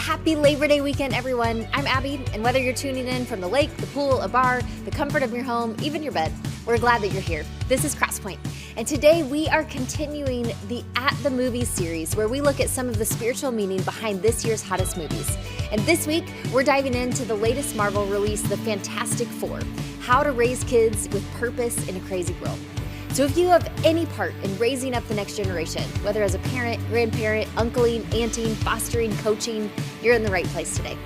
happy Labor Day weekend, everyone. I'm Abby, and whether you're tuning in from the lake, the pool, a bar, the comfort of your home, even your bed, we're glad that you're here. This is Crosspoint, and today we are continuing the At the Movies series, where we look at some of the spiritual meaning behind this year's hottest movies. And this week, we're diving into the latest Marvel release, The Fantastic Four: How to Raise Kids with Purpose in a Crazy World. So if you have any part in raising up the next generation, whether as a parent, grandparent, uncling, aunting, fostering, coaching, you're in the right place today.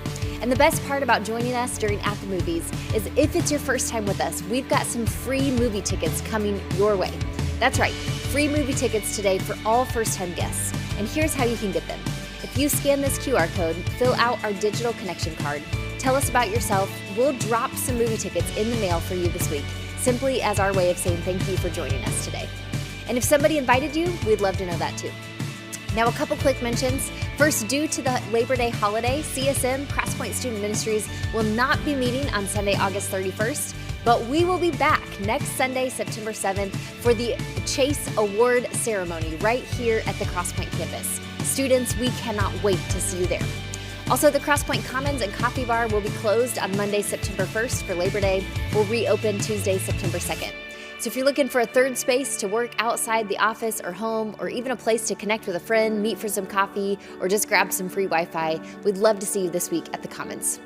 And the best part about joining us during At the Movies is if it's your first time with us, we've got some free movie tickets coming your way. That's right, free movie tickets today for all first-time guests. And here's how you can get them. If you scan this QR code, fill out our digital connection card, tell us about yourself, we'll drop some movie tickets in the mail for you this week, simply as our way of saying thank you for joining us today. And if somebody invited you, we'd love to know that too. Now, a couple quick mentions. First, due to the Labor Day holiday, CSM, Crosspoint Student Ministries, will not be meeting on Sunday, August 31st, but we will be back next Sunday, September 7th, for the Chase Award ceremony right here at the Crosspoint campus. Students, we cannot wait to see you there. Also, the Crosspoint Commons and Coffee Bar will be closed on Monday, September 1st for Labor Day. We'll reopen Tuesday, September 2nd. So if you're looking for a third space to work outside the office or home, or even a place to connect with a friend, meet for some coffee, or just grab some free Wi-Fi, we'd love to see you this week at the Commons.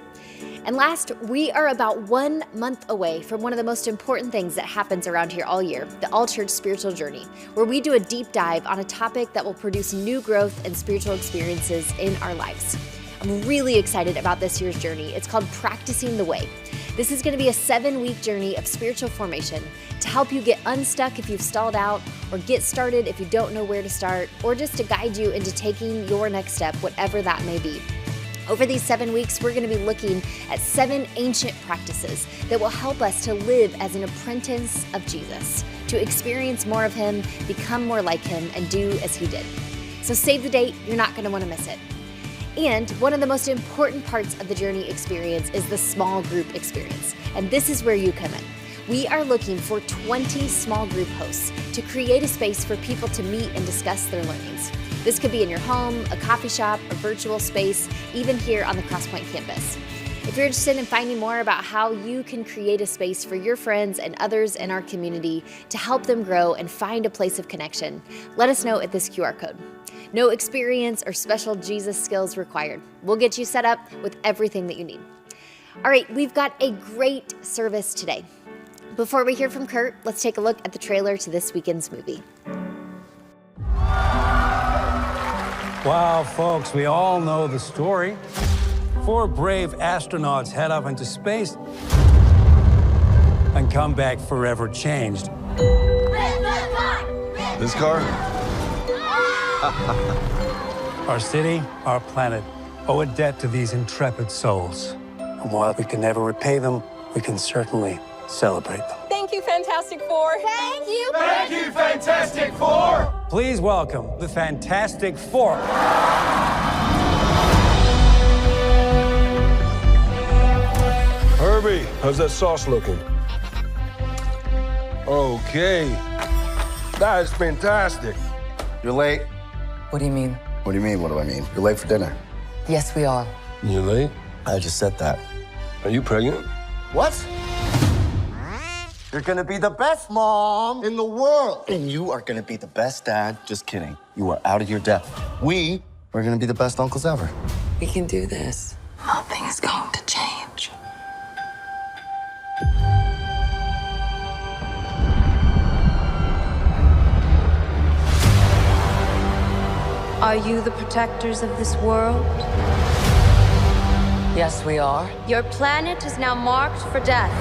And last, we are about 1 month away from one of the most important things that happens around here all year, the All Church Spiritual Journey, where we do a deep dive on a topic that will produce new growth and spiritual experiences in our lives. I'm really excited about this year's journey. It's called Practicing the Way. This is going to be a 7-week journey of spiritual formation to help you get unstuck if you've stalled out, or get started if you don't know where to start, or just to guide you into taking your next step, whatever that may be. Over these 7 weeks, we're going to be looking at 7 ancient practices that will help us to live as an apprentice of Jesus, to experience more of Him, become more like Him, and do as He did. So save the date. You're not going to want to miss it. And one of the most important parts of the journey experience is the small group experience. And this is where you come in. We are looking for 20 small group hosts to create a space for people to meet and discuss their learnings. This could be in your home, a coffee shop, a virtual space, even here on the Crosspoint campus. If you're interested in finding more about how you can create a space for your friends and others in our community to help them grow and find a place of connection, let us know at this QR code. No experience or special Jesus skills required. We'll get you set up with everything that you need. All right, we've got a great service today. Before we hear from Curt, let's take a look at the trailer to this weekend's movie. Wow, folks, we all know the story. 4 brave astronauts head off into space and come back forever changed. This car? Our city, our planet, owe a debt to these intrepid souls. And while we can never repay them, we can certainly celebrate them. Thank you, Fantastic Four. Thank you. Thank you, Fantastic Four! Please welcome the Fantastic Four. Herbie, how's that sauce looking? Okay. That is fantastic. You're late. What do you mean? What do you mean, what do I mean? You're late for dinner. Yes, we are. You late? I just said that. Are you pregnant? What? You're gonna be the best mom in the world. And you are gonna be the best dad. Just kidding. You are out of your depth. We are gonna be the best uncles ever. We can do this. Nothing is going to change. Are you the protectors of this world? Yes, we are. Your planet is now marked for death.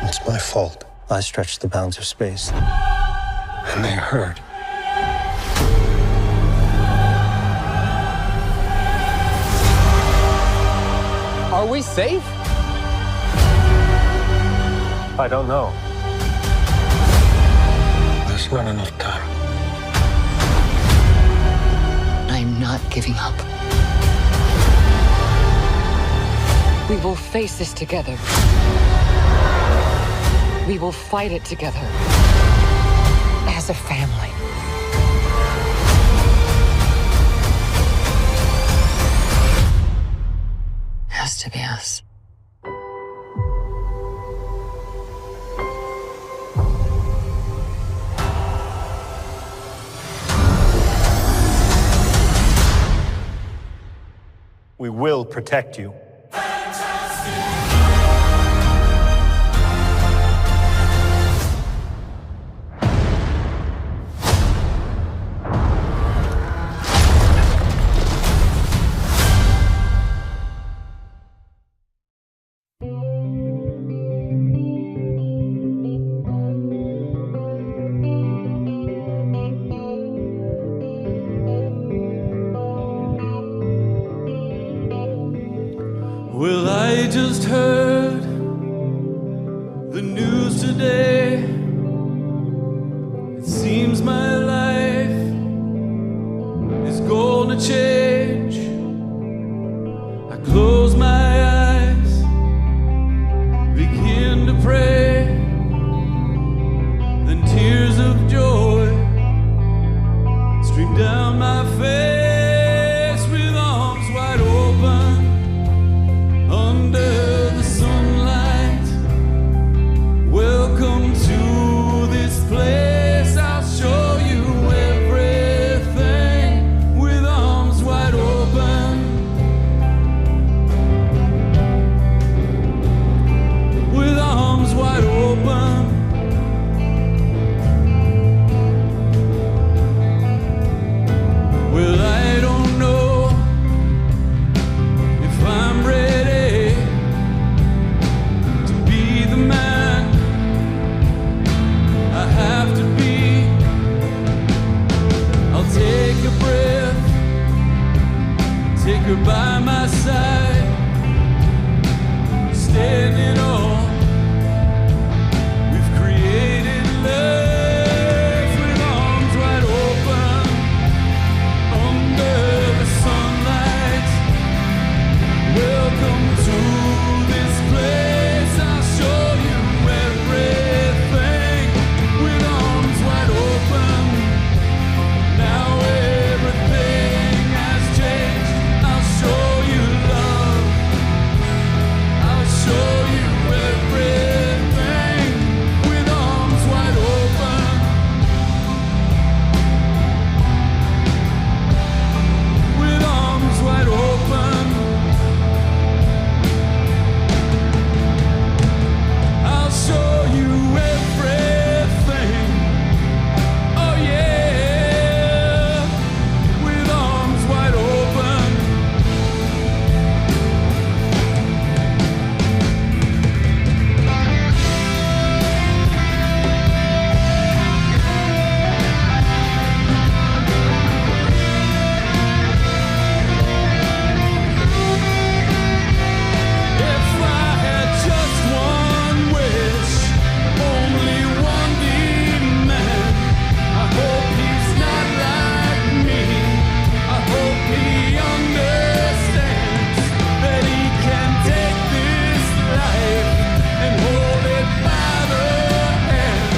It's my fault. I stretched the bounds of space. And they hurt. Are we safe? I don't know. There's not enough time. I'm not giving up. We will face this together. We will fight it together. as a family. Has to be us. We will protect you. Well, I just heard the news today. It seems my life is gonna change. I close my eyes, begin to pray, then tears of joy stream down my face with arms wide open. Under the sunlight, welcome to this place. I'll show you everything with arms wide open. With arms wide open. Well, I don't know if I'm ready to be the man I have to be. I'll take a breath, take her by my side, standing on. We've created love with arms wide open under the sunlight. Welcome to this place. I'll show you everything with arms wide open. Now everything has changed. I'll show you love. I'll show you everything with arms wide open. With arms wide open. I'll show you everything. Oh yeah, with arms wide open. If I had just one wish, only one demand, I hope he's not like me. I hope he understands that he can take this life and hold it by the hand,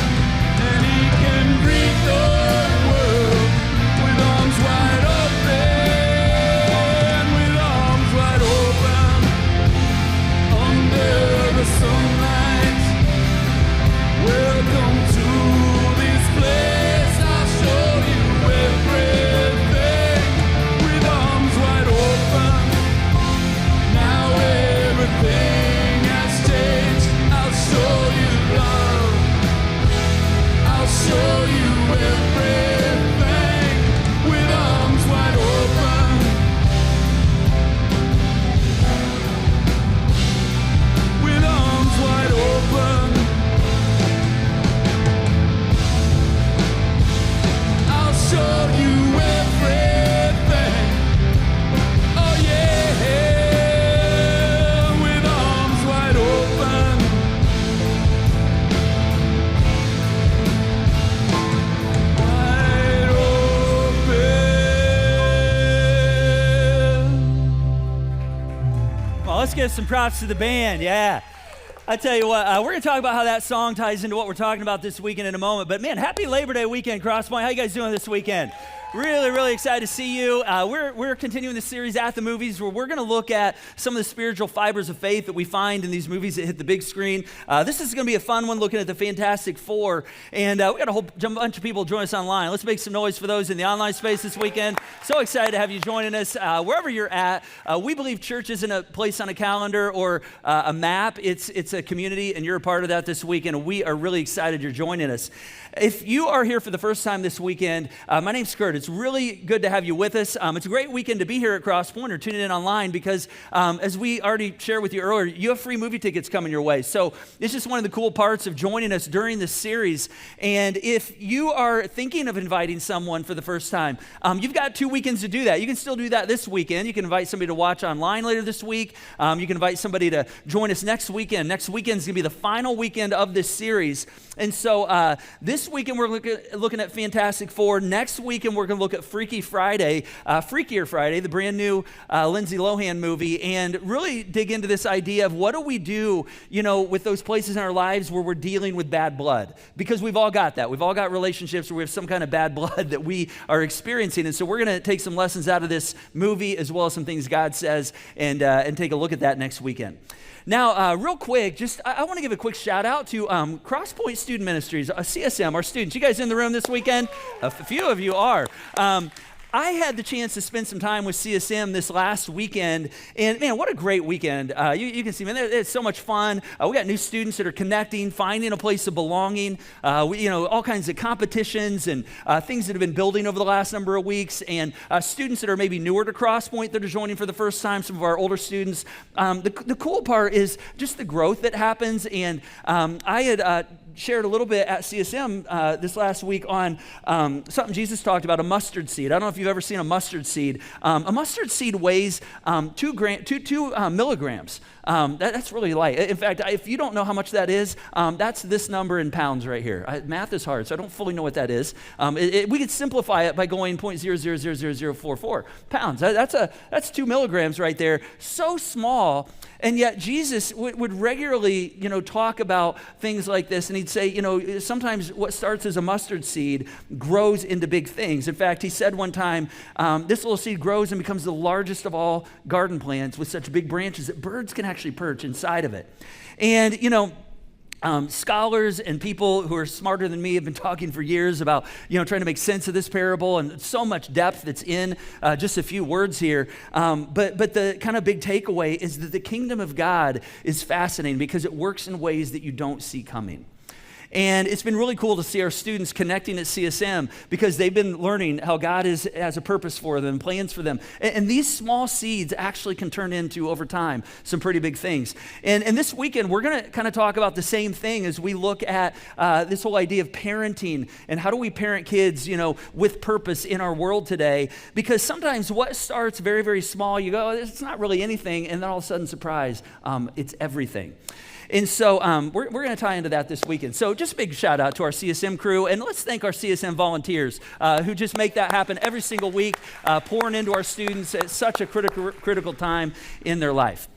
and he can greet the world with arms wide open, with arms wide open. Under the sunlight, welcome to this place. I'll show you everything with arms wide open. Now everything has changed. I'll show you love. I'll show you everything with arms wide open. With arms wide open. I'll show you everything. Oh yeah, with arms wide open. Wide open. Well, let's give some props to the band, yeah. I tell you what, we're going to talk about how that song ties into what we're talking about this weekend in a moment. But man, happy Labor Day weekend, Crosspoint. How you guys doing this weekend? Really, really excited to see you. We're continuing the series At the Movies, where we're going to look at some of the spiritual fibers of faith that we find in these movies that hit the big screen. This is going to be a fun one, looking at the Fantastic Four. And we got a whole bunch of people join us online. Let's make some noise for those in the online space this weekend. So excited to have you joining us. Wherever you're at, we believe church isn't a place on a calendar or a map. It's a community, and you're a part of that this weekend. And we are really excited you're joining us. If you are here for the first time this weekend, my name's Curt. It's really good to have you with us. It's a great weekend to be here at Crosspoint or tuning in online because, as we already shared with you earlier, you have free movie tickets coming your way. So it's just one of the cool parts of joining us during this series. And if you are thinking of inviting someone for the first time, you've got 2 weekends to do that. You can still do that this weekend. You can invite somebody to watch online later this week. You can invite somebody to join us next weekend. Next weekend is going to be the final weekend of this series. And so this weekend we're looking at Fantastic Four. Next weekend we're going to look at Freakier Friday, the brand new Lindsay Lohan movie, and really dig into this idea of what do we do, with those places in our lives where we're dealing with bad blood, because we've all got that. We've all got relationships where we have some kind of bad blood that we are experiencing, and so we're going to take some lessons out of this movie as well as some things God says, and take a look at that next weekend. Now, real quick, I want to give a quick shout out to Crosspoint Student Ministries, CSM, our students. You guys in the room this weekend? A few of you are. I had the chance to spend some time with CSM this last weekend, and man, what a great weekend. You can see, man, it's so much fun. We got new students that are connecting, finding a place of belonging, all kinds of competitions and things that have been building over the last number of weeks, and students that are maybe newer to Crosspoint that are joining for the first time, some of our older students. The cool part is just the growth that happens, and I had shared a little bit at CSM this last week on something Jesus talked about, a mustard seed. I don't know if you've ever seen a mustard seed. A mustard seed weighs 2 milligrams. That's really light. In fact, if you don't know how much that is, that's this number in pounds right here. Math is hard, so I don't fully know what that is. We could simplify it by going 0.000044 pounds. That's 2 milligrams right there. So small. And yet Jesus would regularly, talk about things like this, and he'd say, sometimes what starts as a mustard seed grows into big things. In fact, he said one time, this little seed grows and becomes the largest of all garden plants with such big branches that birds can actually perch inside of it. And, scholars and people who are smarter than me have been talking for years about, trying to make sense of this parable, and so much depth that's in just a few words here. But the kind of big takeaway is that the kingdom of God is fascinating because it works in ways that you don't see coming. And it's been really cool to see our students connecting at CSM because they've been learning how God has a purpose for them, plans for them. And these small seeds actually can turn into, over time, some pretty big things. And this weekend, we're going to kind of talk about the same thing as we look at this whole idea of parenting and how do we parent kids, with purpose in our world today. Because sometimes what starts very, very small, you go, it's not really anything, and then all of a sudden, surprise, it's everything. And so we're going to tie into that this weekend. So just a big shout out to our CSM crew. And let's thank our CSM volunteers who just make that happen every single week, pouring into our students at such a critical time in their life.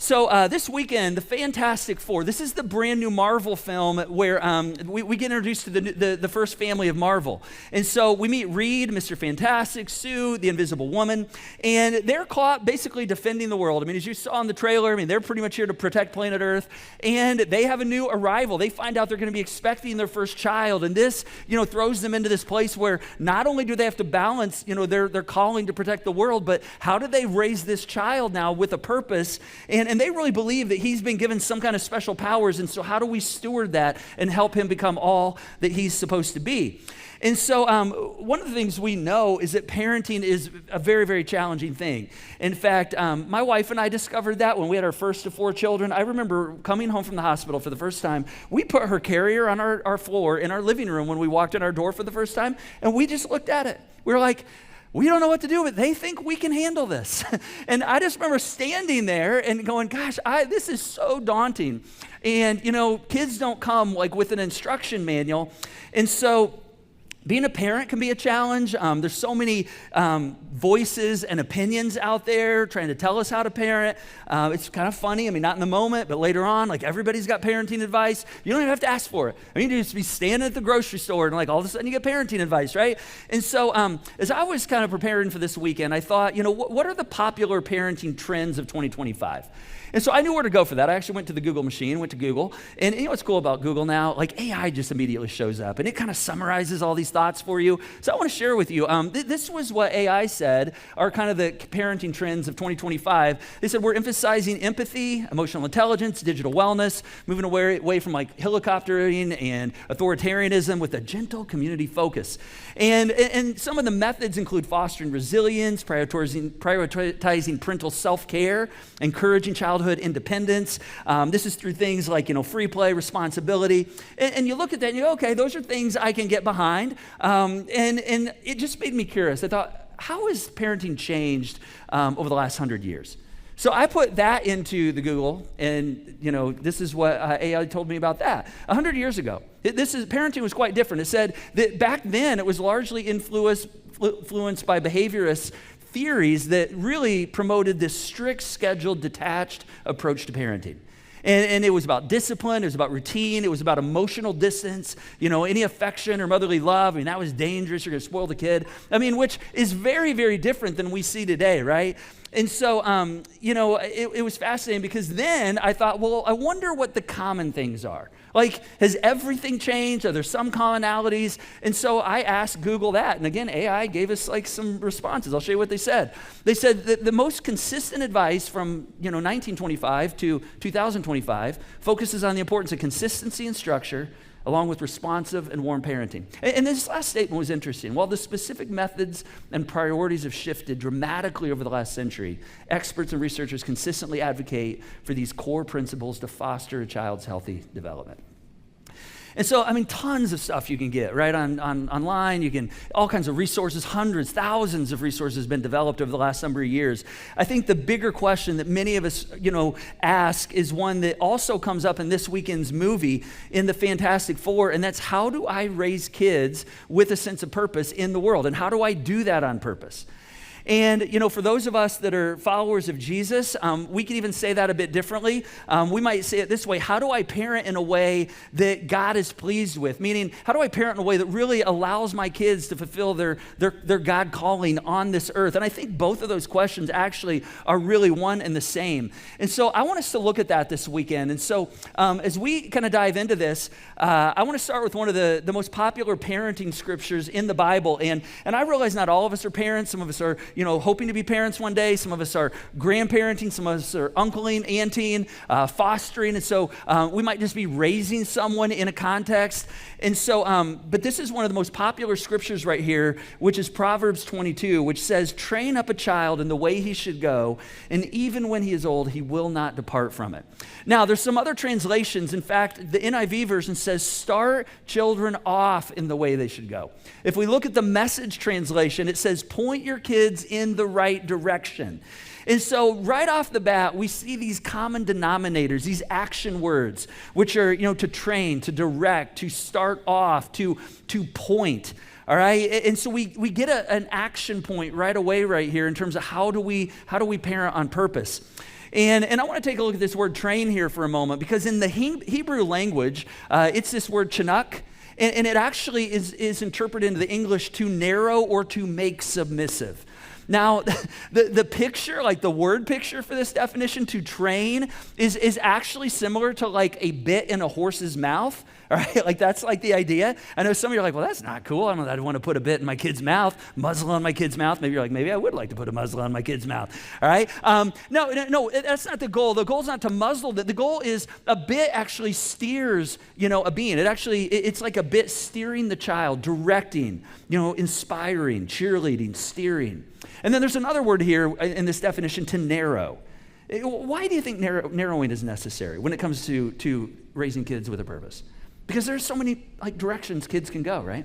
So this weekend, the Fantastic Four, this is the brand new Marvel film where we get introduced to the first family of Marvel. And so we meet Reed, Mr. Fantastic, Sue, the Invisible Woman, and they're caught basically defending the world. I mean, as you saw in the trailer, they're pretty much here to protect planet Earth, and they have a new arrival. They find out they're going to be expecting their first child, and this, throws them into this place where not only do they have to balance, their calling to protect the world, but how do they raise this child now with a purpose? And they really believe that he's been given some kind of special powers, and so how do we steward that and help him become all that he's supposed to be? And so one of the things we know is that parenting is a very, very challenging thing. In fact, my wife and I discovered that when we had our first of 4 children. I remember coming home from the hospital for the first time. We put her carrier on our floor in our living room when we walked in our door for the first time, and we just looked at it. We were like, we don't know what to do, but they think we can handle this. And I just remember standing there and going, gosh, this is so daunting. And, kids don't come like with an instruction manual. And so Being a parent can be a challenge. There's so many voices and opinions out there trying to tell us how to parent. It's kind of funny. I mean, not in the moment, but later on, like everybody's got parenting advice. You don't even have to ask for it. I mean, you just be standing at the grocery store and like all of a sudden you get parenting advice, right? And so as I was kind of preparing for this weekend, I thought, what are the popular parenting trends of 2025? And so I knew where to go for that. I actually went to the Google machine, went to Google. And you know what's cool about Google now? Like AI just immediately shows up and it kind of summarizes all these thoughts for you. So I want to share with you, this was what AI said are kind of the parenting trends of 2025. They said we're emphasizing empathy, emotional intelligence, digital wellness, moving away from like helicoptering and authoritarianism with a gentle community focus. And some of the methods include fostering resilience, prioritizing parental self-care, encouraging childhood independence. This is through things like, free play, responsibility. And you look at that and you go, okay, those are things I can get behind. And it just made me curious. I thought, how has parenting changed over the last 100 years? So I put that into the Google, and this is what AI told me about that. 100 years ago, parenting was quite different. It said that back then it was largely influenced by behaviorist theories that really promoted this strict, scheduled, detached approach to parenting. And it was about discipline, it was about routine, it was about emotional distance, any affection or motherly love. I mean, that was dangerous, you're gonna spoil the kid. I mean, which is very, very different than we see today, right? And so, it was fascinating because then I thought, well, I wonder what the common things are. Like, has everything changed? Are there some commonalities? And so I asked Google that. And again, AI gave us like some responses. I'll show you what they said. They said that the most consistent advice from, 1925 to 2025 focuses on the importance of consistency and structure, along with responsive and warm parenting. And this last statement was interesting. While the specific methods and priorities have shifted dramatically over the last century, experts and researchers consistently advocate for these core principles to foster a child's healthy development. And so, tons of stuff you can get, right, online. You can, all kinds of resources, hundreds, thousands of resources have been developed over the last number of years. I think the bigger question that many of us, ask is one that also comes up in this weekend's movie in the Fantastic Four, and that's how do I raise kids with a sense of purpose in the world? And how do I do that on purpose? And, for those of us that are followers of Jesus, we can even say that a bit differently. We might say it this way: how do I parent in a way that God is pleased with? Meaning, how do I parent in a way that really allows my kids to fulfill their God calling on this earth? And I think both of those questions actually are really one and the same. And so I want us to look at that this weekend. And so as we kind of dive into this, I want to start with one of the most popular parenting scriptures in the Bible. And I realize not all of us are parents. Some of us are hoping to be parents one day. Some of us are grandparenting. Some of us are uncling, aunting, fostering. And so we might just be raising someone in a context. And so, but this is one of the most popular scriptures right here, which is Proverbs 22, which says, train up a child in the way he should go, and even when he is old, he will not depart from it. Now, there's some other translations. In fact, the NIV version says, start children off in the way they should go. If we look at the Message translation, it says, point your kids in the right direction. And so right off the bat, we see these common denominators, these action words, which are, to train, to direct, to start off, to point. All right, and so we get an action point right away right here in terms of how do we parent on purpose. And I want to take a look at this word train here for a moment, because in the Hebrew language, it's this word chanuk, and it actually is interpreted into the English to narrow or to make submissive. Now, the picture, like the word picture for this definition, to train, is actually similar to like a bit in a horse's mouth. All right, like that's like the idea. I know some of you are like, well, that's not cool. I don't know that I want to put a bit in my kid's mouth, muzzle on my kid's mouth. Maybe you're like, maybe I would like to put a muzzle on my kid's mouth. All right, no, that's not the goal. The goal is not to muzzle. The goal is a bit actually steers, a being. It's like a bit steering the child, directing, inspiring, cheerleading, steering. And then there's another word here in this definition, to narrow. Why do you think narrowing is necessary when it comes to raising kids with a purpose? Because there's so many directions kids can go, right?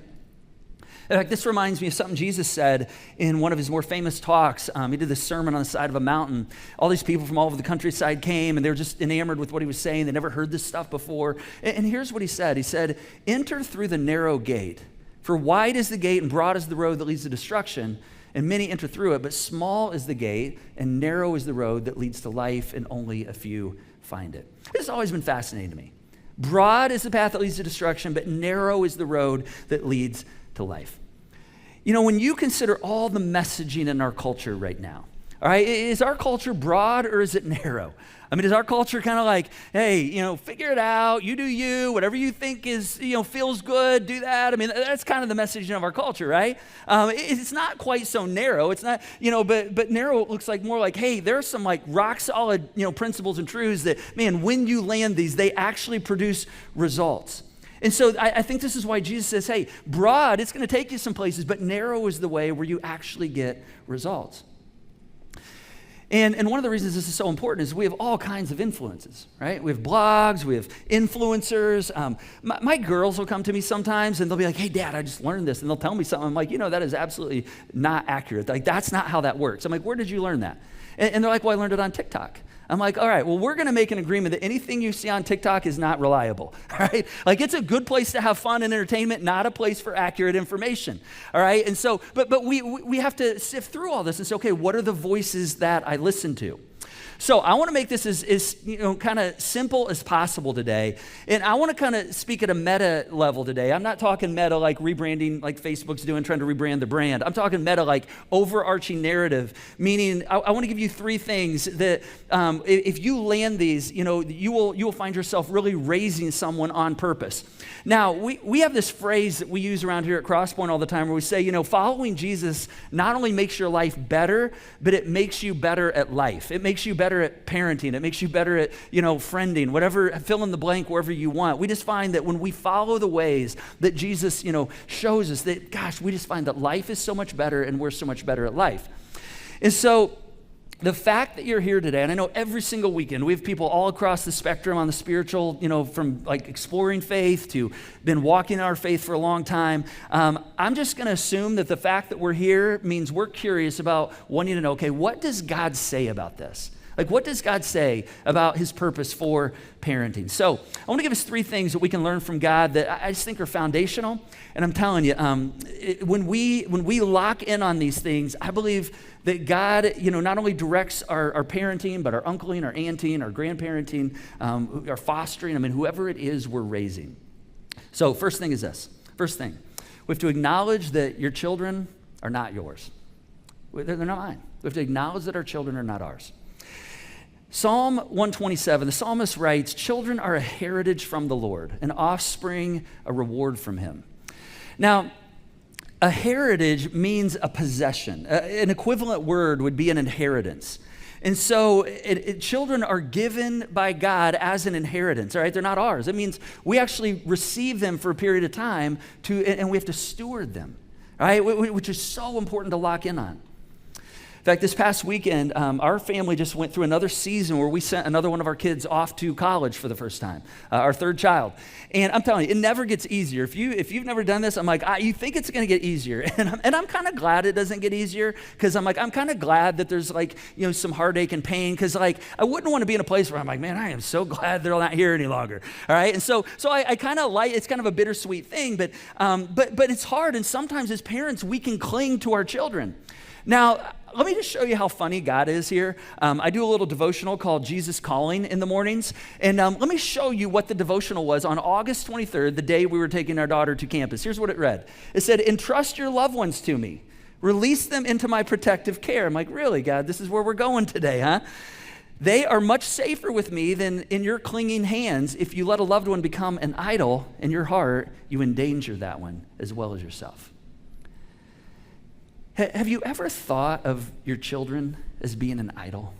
In fact, this reminds me of something Jesus said in one of his more famous talks. He did this sermon on the side of a mountain. All these people from all over the countryside came, and they were just enamored with what he was saying. They never heard this stuff before. And here's what he said. He said, enter through the narrow gate, For wide is the gate and broad is the road that leads to destruction, and many enter through it, but small is the gate and narrow is the road that leads to life, and only a few find it. This has always been fascinating to me. Broad is the path that leads to destruction, but narrow is the road that leads to life. You know, when you consider all the messaging in our culture right now, all right, is our culture broad or is it narrow? I mean, is our culture kind of like, hey, you know, figure it out, you do you, whatever you think is, you know, feels good, do that. I mean, that's kind of the messaging of our culture, right? It's not quite so narrow. It's not, you know, but narrow looks like more like, hey, there's some like rock solid, you know, principles and truths that, man, when you land these, they actually produce results. And so I think this is why Jesus says, hey, broad, it's going to take you some places, but narrow is the way where you actually get results. And one of the reasons this is so important is we have all kinds of influences, right? We have blogs, we have influencers. My girls will come to me sometimes and they'll be like, hey, Dad, I just learned this. And they'll tell me something. I'm like, you know, that is absolutely not accurate. Like, that's not how that works. I'm like, where did you learn that? And they're like, well, I learned it on TikTok. I'm like, all right, well, we're going to make an agreement that anything you see on TikTok is not reliable, all right? Like, it's a good place to have fun and entertainment, not a place for accurate information, all right? And so, but we have to sift through all this and say, okay, what are the voices that I listen to? So I want to make this as you know, kind of simple as possible today. And I want to kind of speak at a meta level today. I'm not talking meta like rebranding like Facebook's doing, trying to rebrand the brand. I'm talking meta like overarching narrative, meaning I want to give you three things that if you land these, you know, you will find yourself really raising someone on purpose. Now, we have this phrase that we use around here at Crosspoint all the time where we say, you know, following Jesus not only makes your life better, but it makes you better at life. It makes you better at parenting. It makes you better at, you know, friending, whatever, fill in the blank wherever you want. We just find that when we follow the ways that Jesus, you know, shows us that, gosh, we just find that life is so much better and we're so much better at life. And so the fact that you're here today, and I know every single weekend we have people all across the spectrum on the spiritual, you know, from like exploring faith to been walking in our faith for a long time. I'm just going to assume that the fact that we're here means we're curious about wanting to know, okay, what does God say about this? Like, what does God say about his purpose for parenting? So I want to give us three things that we can learn from God that I just think are foundational. And I'm telling you, when we lock in on these things, I believe that God, you know, not only directs our parenting, but our uncling, our aunting, our grandparenting, our fostering, I mean, whoever it is we're raising. So first thing is this. First thing, we have to acknowledge that your children are not yours. They're not mine. We have to acknowledge that our children are not ours. Psalm 127, the psalmist writes, children are a heritage from the Lord, an offspring, a reward from him. Now, a heritage means a possession. An equivalent word would be an inheritance. And so children are given by God as an inheritance, all right? They're not ours. It means we actually receive them for a period of time and we have to steward them, all right? Which is so important to lock in on. In fact, this past weekend, our family just went through another season where we sent another one of our kids off to college for the first time, our third child. And I'm telling you, it never gets easier. If you've never done this, I'm like, you think it's going to get easier. And I'm kind of glad it doesn't get easier because I'm kind of glad that there's like, you know, some heartache and pain because like I wouldn't want to be in a place where I'm like, man, I am so glad they're not here any longer. All right. And so I kind of like, it's kind of a bittersweet thing, but it's hard. And sometimes as parents, we can cling to our children. Now, let me just show you how funny God is here. I do a little devotional called Jesus Calling in the mornings. And let me show you what the devotional was on August 23rd, the day we were taking our daughter to campus. Here's what it read. It said, entrust your loved ones to me. Release them into my protective care. I'm like, really, God, this is where we're going today, huh? They are much safer with me than in your clinging hands. If you let a loved one become an idol in your heart, you endanger that one as well as yourself. Have you ever thought of your children as being an idol?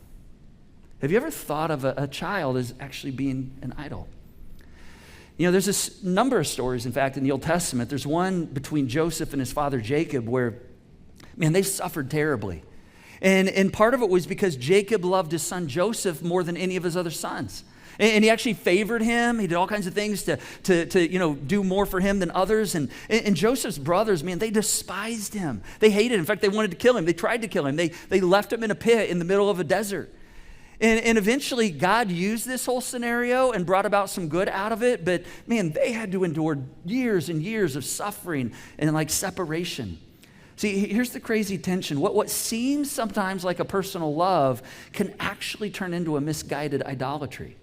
Have you ever thought of a child as actually being an idol? You know, there's this number of stories, in fact, in the Old Testament. There's one between Joseph and his father Jacob where, man, they suffered terribly. And part of it was because Jacob loved his son Joseph more than any of his other sons. And he actually favored him. He did all kinds of things to you know, do more for him than others. And Joseph's brothers, man, they despised him. They hated him. In fact, they wanted to kill him. They tried to kill him. They left him in a pit in the middle of a desert. And eventually God used this whole scenario and brought about some good out of it, but man, they had to endure years and years of suffering and like separation. See, here's the crazy tension. What seems sometimes like a personal love can actually turn into a misguided idolatry.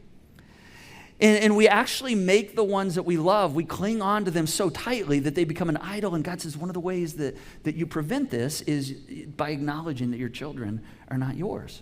And we actually make the ones that we love, we cling on to them so tightly that they become an idol. And God says one of the ways that you prevent this is by acknowledging that your children are not yours.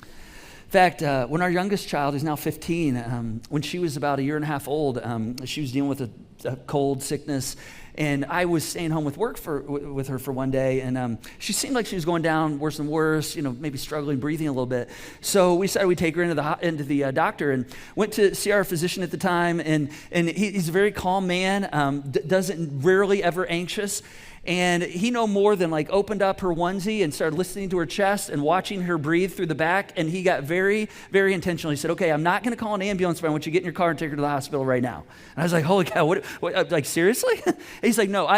In fact, when our youngest child is now 15, when she was about 1.5 years old, she was dealing with a cold, sickness, and I was staying home with work with her for one day, and she seemed like she was going down worse and worse, maybe struggling, breathing a little bit. So we decided we'd take her into the doctor, and went to see our physician at the time, and he's a very calm man, doesn't rarely ever anxious. And he no more than like opened up her onesie and started listening to her chest and watching her breathe through the back. And he got very, very intentional. He said, okay, I'm not going to call an ambulance, but I want you to get in your car and take her to the hospital right now. And I was like, holy cow, what like seriously? He's like, no,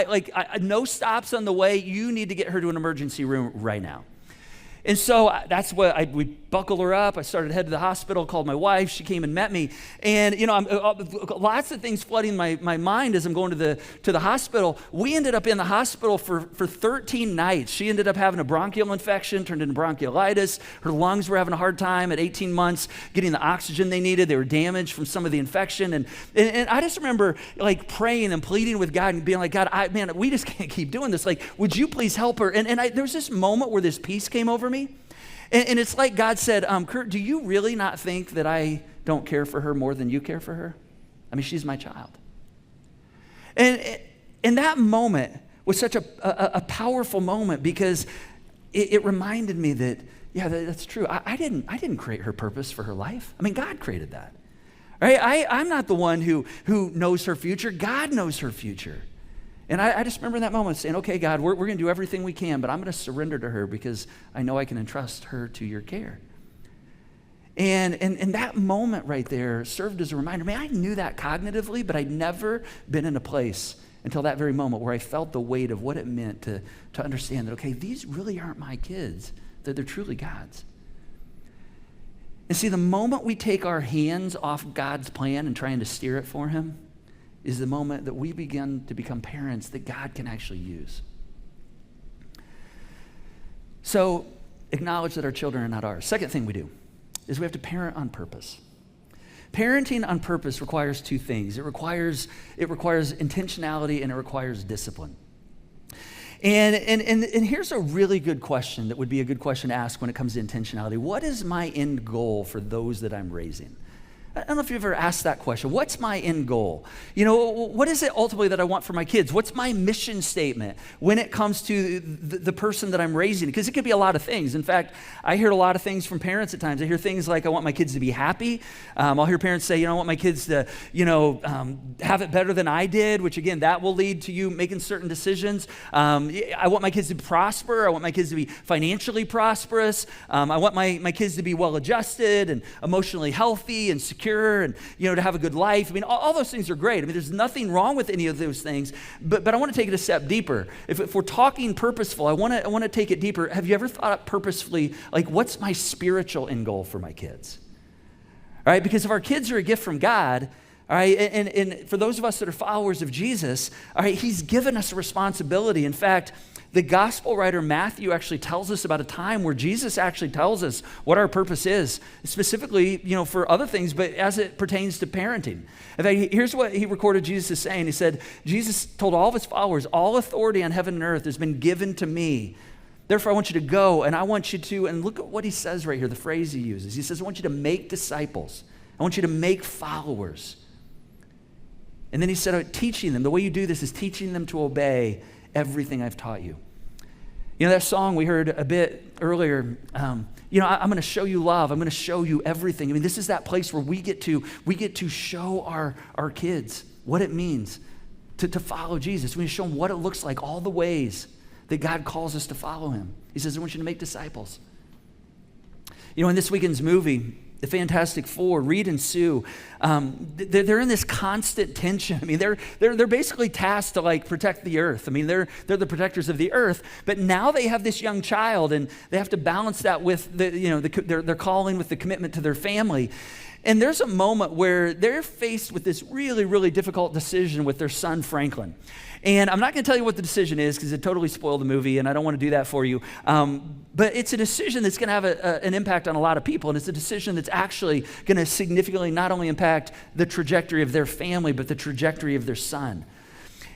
no stops on the way. You need to get her to an emergency room right now. And so that's what we buckled her up. I started to head to the hospital, called my wife. She came and met me. And, lots of things flooding my mind as I'm going to the hospital. We ended up in the hospital for 13 nights. She ended up having a bronchial infection, turned into bronchiolitis. Her lungs were having a hard time at 18 months getting the oxygen they needed. They were damaged from some of the infection. And I just remember like praying and pleading with God and being like, God, we just can't keep doing this. Like, would you please help her? And there was this moment where this peace came over me. And it's like God said, Curt, do you really not think that I don't care for her more than you care for her? I mean, she's my child. And that moment was such a powerful moment because it reminded me that, yeah, that's true. I didn't create her purpose for her life. I mean, God created that. Right? I'm not the one who knows her future. God knows her future. And I just remember in that moment saying, okay, God, we're going to do everything we can, but I'm going to surrender to her because I know I can entrust her to your care. And that moment right there served as a reminder. Man, I knew that cognitively, but I'd never been in a place until that very moment where I felt the weight of what it meant to understand that, okay, these really aren't my kids, that they're truly God's. And see, the moment we take our hands off God's plan and trying to steer it for him, is the moment that we begin to become parents that God can actually use. So acknowledge that our children are not ours. Second thing we do is we have to parent on purpose. Parenting on purpose requires two things. It requires intentionality and it requires discipline. And here's a really good question that would be a good question to ask when it comes to intentionality. What is my end goal for those that I'm raising? I don't know if you've ever asked that question. What's my end goal? What is it ultimately that I want for my kids? What's my mission statement when it comes to the person that I'm raising? Because it could be a lot of things. In fact, I hear a lot of things from parents at times. I hear things like, I want my kids to be happy. I'll hear parents say, I want my kids to, have it better than I did, which again, that will lead to you making certain decisions. I want my kids to prosper. I want my kids to be financially prosperous. I want my kids to be well-adjusted and emotionally healthy and secure and, to have a good life. I mean, all those things are great. I mean, there's nothing wrong with any of those things, but I want to take it a step deeper. If we're talking purposeful, I want to take it deeper. Have you ever thought purposefully, like, what's my spiritual end goal for my kids? All right, because if our kids are a gift from God, all right, and for those of us that are followers of Jesus, all right, he's given us a responsibility. In fact, the gospel writer Matthew actually tells us about a time where Jesus actually tells us what our purpose is, specifically, for other things, but as it pertains to parenting. In fact, here's what he recorded Jesus as saying. He said, Jesus told all of his followers, all authority on heaven and earth has been given to me. Therefore, I want you to go, and I want you to, and look at what he says right here, the phrase he uses. He says, I want you to make disciples. I want you to make followers. And then he said, teaching them. The way you do this is teaching them to obey everything I've taught you. That song we heard a bit earlier, I'm going to show you love. I'm going to show you everything. I mean, this is that place where we get to show our kids what it means to follow Jesus. We show them what it looks like, all the ways that God calls us to follow him. He says, I want you to make disciples. In this weekend's movie, the Fantastic Four, Reed and Sue, they're in this constant tension. I mean, they're basically tasked to like protect the earth. I mean, they're the protectors of the earth, but now they have this young child, and they have to balance that with their calling, with the commitment to their family. And there's a moment where they're faced with this really, really difficult decision with their son, Franklin. And I'm not going to tell you what the decision is because it totally spoiled the movie, and I don't want to do that for you. But it's a decision that's going to have an impact on a lot of people, and it's a decision that's actually going to significantly not only impact the trajectory of their family, but the trajectory of their son.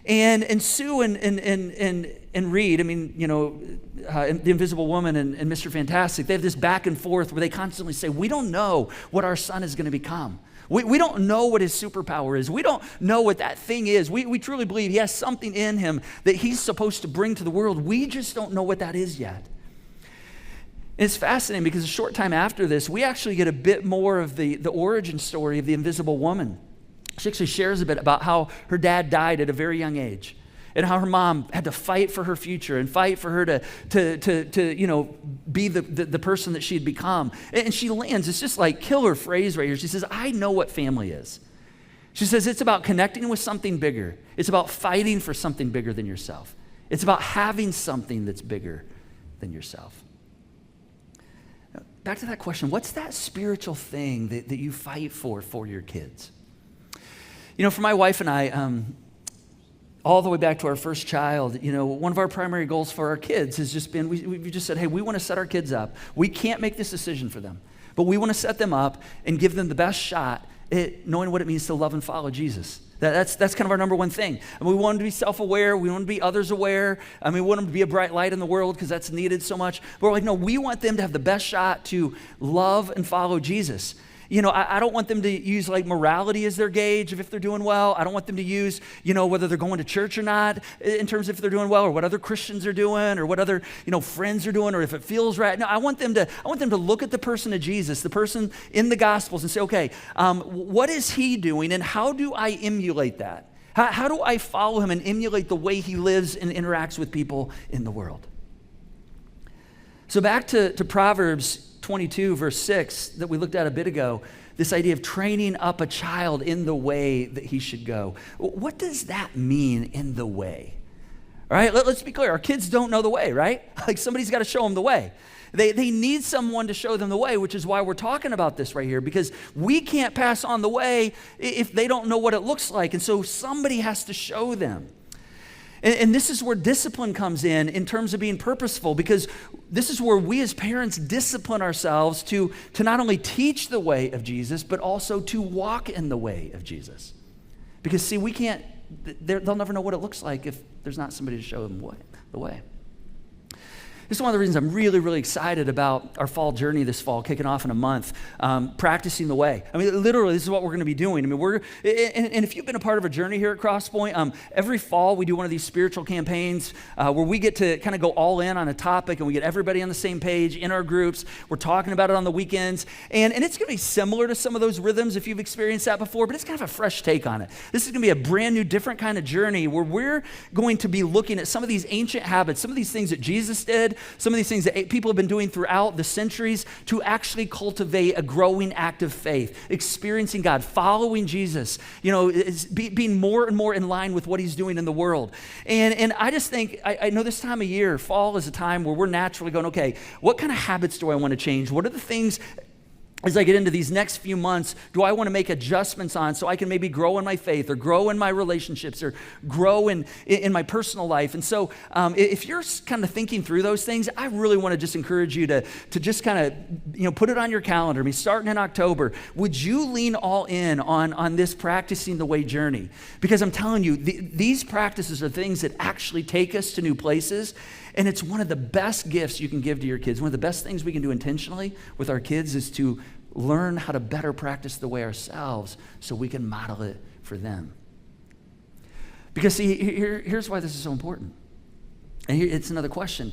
And Sue and Reed, I mean, the Invisible Woman and Mr. Fantastic, they have this back and forth where they constantly say, we don't know what our son is going to become. We don't know what his superpower is. We don't know what that thing is. We truly believe he has something in him that he's supposed to bring to the world. We just don't know what that is yet. And it's fascinating because a short time after this, we actually get a bit more of the origin story of the Invisible Woman. She actually shares a bit about how her dad died at a very young age, and how her mom had to fight for her future and fight for her to be the person that she had become. And she lands, it's just like killer phrase right here. She says, I know what family is. She says, it's about connecting with something bigger. It's about fighting for something bigger than yourself. It's about having something that's bigger than yourself. Now, back to that question, what's that spiritual thing that you fight for your kids? For my wife and I, all the way back to our first child, one of our primary goals for our kids has just been, we just said, hey, we want to set our kids up. We can't make this decision for them, but we want to set them up and give them the best shot at knowing what it means to love and follow Jesus. That's kind of our number one thing. And we want them to be self-aware. We want them to be others aware. We want them to be a bright light in the world because that's needed so much. But we're like, no, we want them to have the best shot to love and follow Jesus. I don't want them to use like morality as their gauge of if they're doing well. I don't want them to use, whether they're going to church or not in terms of if they're doing well, or what other Christians are doing, or what other, friends are doing, or if it feels right. No, I want them to look at the person of Jesus, the person in the Gospels, and say, okay, what is he doing, and how do I emulate that? How do I follow him and emulate the way he lives and interacts with people in the world? So back to Proverbs 22, verse 6, that we looked at a bit ago, this idea of training up a child in the way that he should go. What does that mean, in the way? All right, let's be clear. Our kids don't know the way, right? Like, somebody's got to show them the way. They need someone to show them the way, which is why we're talking about this right here, because we can't pass on the way if they don't know what it looks like. And so somebody has to show them. And this is where discipline comes in terms of being purposeful, because this is where we as parents discipline ourselves to not only teach the way of Jesus, but also to walk in the way of Jesus. Because see, they'll never know what it looks like if there's not somebody to show them the way. This is one of the reasons I'm really, really excited about our fall journey this fall, kicking off in a month, practicing the way. Literally, this is what we're going to be doing. And if you've been a part of a journey here at Crosspoint, every fall we do one of these spiritual campaigns where we get to kind of go all in on a topic, and we get everybody on the same page in our groups. We're talking about it on the weekends, and it's going to be similar to some of those rhythms if you've experienced that before, but it's kind of a fresh take on it. This is going to be a brand new, different kind of journey where we're going to be looking at some of these ancient habits, some of these things that Jesus did, some of these things that people have been doing throughout the centuries to actually cultivate a growing act of faith, experiencing God, following Jesus, being more and more in line with what he's doing in the world. And I just think, I know this time of year, fall is a time where we're naturally going, okay, what kind of habits do I want to change? What are the things, as I get into these next few months, do I want to make adjustments on so I can maybe grow in my faith, or grow in my relationships, or grow in my personal life? And so if you're kind of thinking through those things, I really want to just encourage you to just kind of, put it on your calendar. Starting in October, would you lean all in on this practicing the way journey? Because I'm telling you, these practices are things that actually take us to new places. And it's one of the best gifts you can give to your kids. One of the best things we can do intentionally with our kids is to learn how to better practice the way ourselves so we can model it for them. Because see, here's why this is so important. And here, it's another question.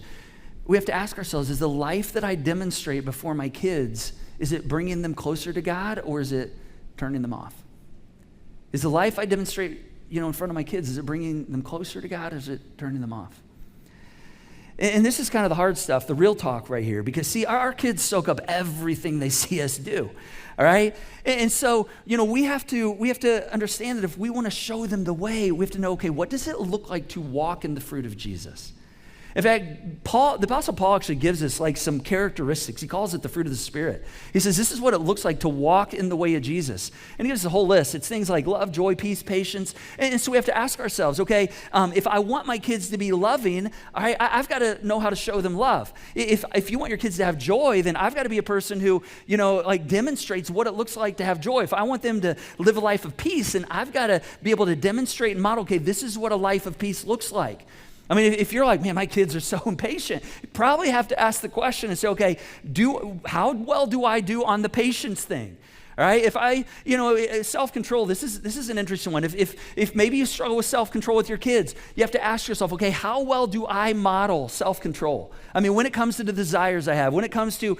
We have to ask ourselves, is the life that I demonstrate before my kids, is it bringing them closer to God, or is it turning them off? Is the life I demonstrate, in front of my kids, is it bringing them closer to God, or is it turning them off? And this is kind of the hard stuff, the real talk right here, because see, our kids soak up everything they see us do, all right? And so, we have to understand that if we want to show them the way, we have to know, okay, what does it look like to walk in the fruit of Jesus? In fact, the Apostle Paul actually gives us like some characteristics. He calls it the fruit of the Spirit. He says, this is what it looks like to walk in the way of Jesus. And he gives us a whole list. It's things like love, joy, peace, patience. And so we have to ask ourselves, okay, if I want my kids to be loving, I've got to know how to show them love. If you want your kids to have joy, then I've got to be a person who, demonstrates what it looks like to have joy. If I want them to live a life of peace, then I've got to be able to demonstrate and model, okay, this is what a life of peace looks like. I mean, if you're like, man, my kids are so impatient, you probably have to ask the question and say, okay, how well do I do on the patience thing? All right, if self-control, this is an interesting one. If maybe you struggle with self-control with your kids, you have to ask yourself, okay, how well do I model self-control? I mean, when it comes to the desires I have, when it comes to,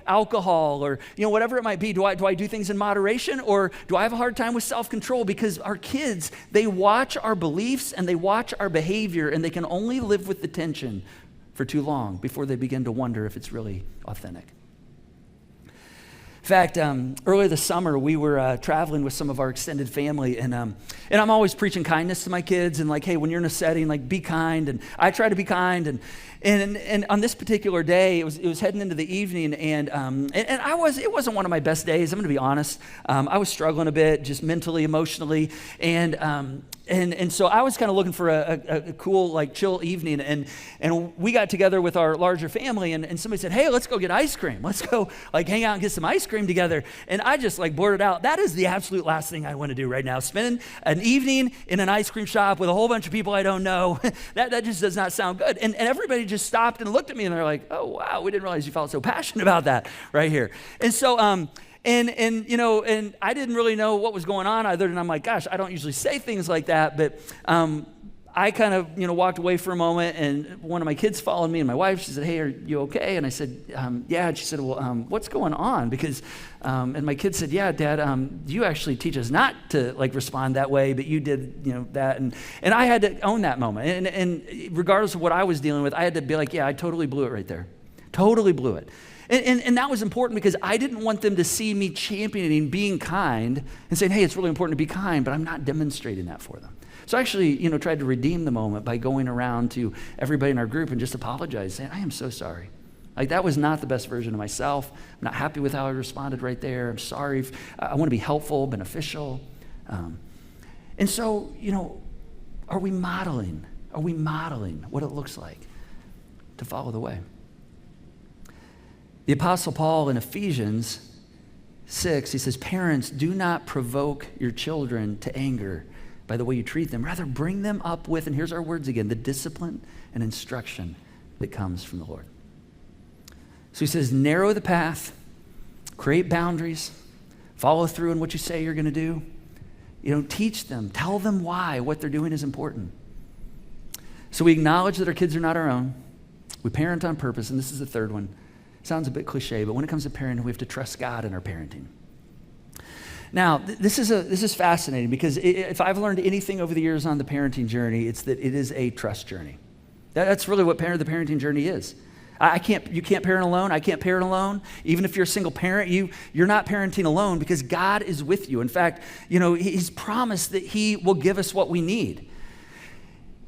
alcohol or, whatever it might be, do I do things in moderation, or do I have a hard time with self-control? Because our kids, they watch our beliefs and they watch our behavior, and they can only live with the tension for too long before they begin to wonder if it's really authentic. In fact, earlier this summer, we were traveling with some of our extended family, and I'm always preaching kindness to my kids, and like, hey, when you're in a setting, like, be kind, and I try to be kind, and on this particular day, it was heading into the evening, and it wasn't one of my best days. I'm going to be honest. I was struggling a bit, just mentally, emotionally, and so I was kind of looking for a cool, like, chill evening, and we got together with our larger family, and somebody said, hey, let's go get ice cream. Let's go, like, hang out and get some ice cream together. And I just, like, blurted out, that is the absolute last thing I want to do right now. Spend an evening in an ice cream shop with a whole bunch of people I don't know. that just does not sound good. And everybody just stopped and looked at me, and they're like, oh, wow, we didn't realize you felt so passionate about that right here. And so, And I didn't really know what was going on, other than I'm like, gosh, I don't usually say things like that, but I kind of, walked away for a moment, and one of my kids followed me, and my wife, she said, hey, are you okay? And I said, yeah. And she said, well, what's going on? Because, and my kid said, yeah, Dad, you actually teach us not to, like, respond that way, but you did, that. And I had to own that moment. And regardless of what I was dealing with, I had to be like, yeah, I totally blew it right there. Totally blew it. And that was important because I didn't want them to see me championing being kind and saying, hey, it's really important to be kind, but I'm not demonstrating that for them. So I actually, tried to redeem the moment by going around to everybody in our group and just apologize, saying, I am so sorry. Like, that was not the best version of myself. I'm not happy with how I responded right there. I'm sorry. I want to be helpful, beneficial. And so, are we modeling? Are we modeling what it looks like to follow the way? The Apostle Paul in Ephesians 6, he says, parents, do not provoke your children to anger by the way you treat them. Rather, bring them up with, and here's our words again, the discipline and instruction that comes from the Lord. So he says, narrow the path, create boundaries, follow through in what you say you're going to do. Teach them, tell them why what they're doing is important. So we acknowledge that our kids are not our own. We parent on purpose, and this is the third one. Sounds a bit cliche, but when it comes to parenting, we have to trust God in our parenting. Now, this is fascinating because if I've learned anything over the years on the parenting journey, it's that it is a trust journey. That's really what the parenting journey is. You can't parent alone. I can't parent alone. Even if you're a single parent, you're not parenting alone because God is with you. In fact, He's promised that He will give us what we need.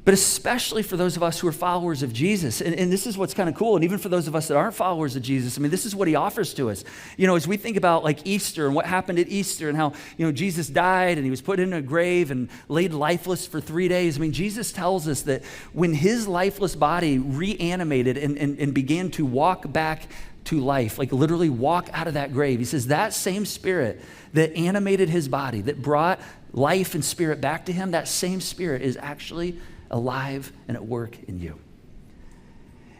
But especially for those of us who are followers of Jesus, and this is what's kind of cool, and even for those of us that aren't followers of Jesus, I mean, this is what He offers to us. As we think about like Easter and what happened at Easter and how, Jesus died and He was put in a grave and laid lifeless for 3 days. I mean, Jesus tells us that when His lifeless body reanimated and began to walk back to life, like literally walk out of that grave, He says that same Spirit that animated His body, that brought life and spirit back to Him, that same Spirit is actually alive and at work in you.